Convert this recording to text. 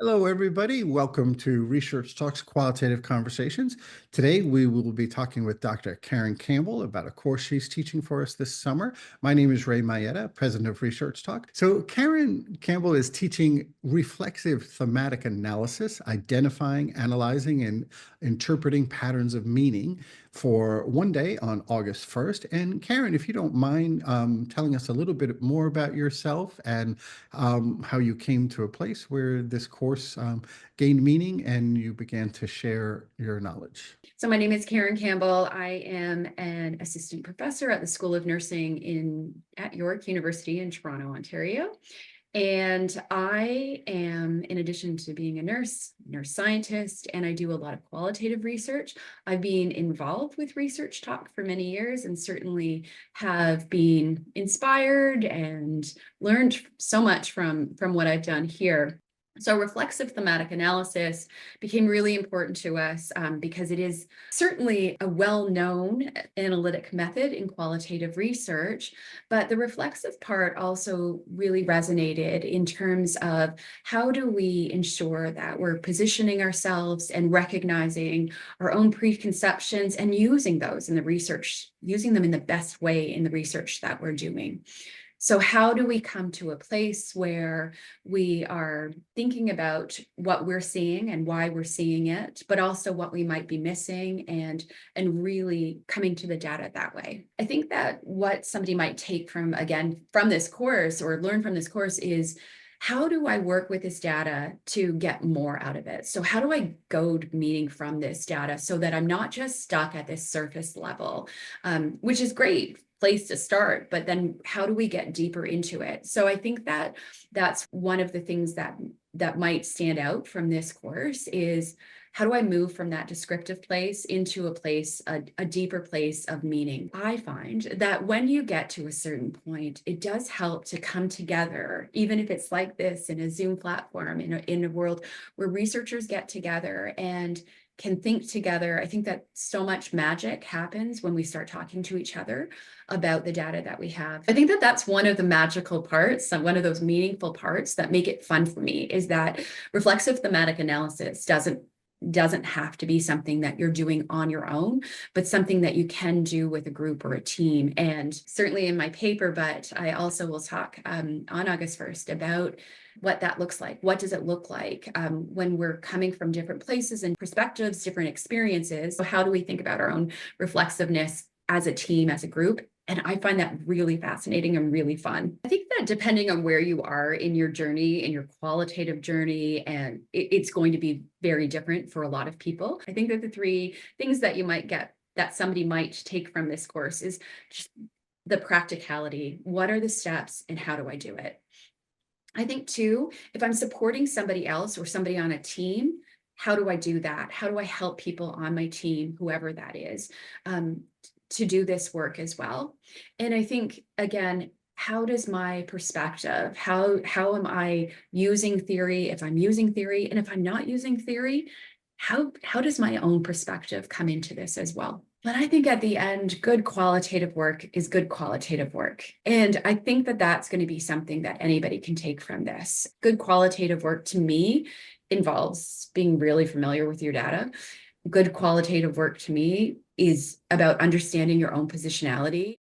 Hello, everybody. Welcome to Research Talk's Qualitative Conversations. Today, we will be talking with Dr. Karen Campbell about a course she's teaching for us this summer. My name is Maietta, president of Research Talk. So Karen Campbell is teaching reflexive thematic analysis, identifying, analyzing, and interpreting patterns of meaning for one day on August 1st. And Karen, if you don't mind telling us a little bit more about yourself and how you came to a place where this course gained meaning and you began to share your knowledge. So my name is Karen Campbell. I am an assistant professor at the School of Nursing at York University in Toronto, Ontario. And I am, in addition to being a nurse scientist, and I do a lot of qualitative research. I've been involved with ResearchTalk for many years and certainly have been inspired and learned so much from what I've done here. So reflexive thematic analysis became really important to us because it is certainly a well-known analytic method in qualitative research, but the reflexive part also really resonated in terms of how do we ensure that we're positioning ourselves and recognizing our own preconceptions and using those in the research, using them in the best way in the research that we're doing. So how do we come to a place where we are thinking about what we're seeing and why we're seeing it, but also what we might be missing and really coming to the data that way? I think that what somebody might take from this course or learn from this course is, how do I work with this data to get more out of it? So how do I goad meaning from this data so that I'm not just stuck at this surface level, which is great place to start, but then how do we get deeper into it? So I think that that's one of the things that might stand out from this course is, how do I move from that descriptive place into a place, a deeper place of meaning? I find that when you get to a certain point, it does help to come together, even if it's like this in a Zoom platform, in a world where researchers get together and can think together. I think that so much magic happens when we start talking to each other about the data that we have. I think that that's one of the magical parts, one of those meaningful parts that make it fun for me, is that reflexive thematic analysis doesn't have to be something that you're doing on your own, but something that you can do with a group or a team. And certainly in my paper, but I also will talk on August 1st about what that looks like. What does it look like when we're coming from different places and perspectives, different experiences? So how do we think about our own reflexiveness as a team, as a group? And I find that really fascinating and really fun. I think that depending on where you are in your journey, in your qualitative journey, and it's going to be very different for a lot of people. I think that the three things that you might get, that somebody might take from this course, is just the practicality. What are the steps and how do I do it? I think too, if I'm supporting somebody else or somebody on a team, how do I do that? How do I help people on my team, whoever that is, to do this work as well? And I think, again, how does my perspective, how am I using theory, if I'm using theory, and if I'm not using theory, how does my own perspective come into this as well? But I think at the end, good qualitative work is good qualitative work. And I think that that's going to be something that anybody can take from this. Good qualitative work to me involves being really familiar with your data. Good qualitative work to me is about understanding your own positionality.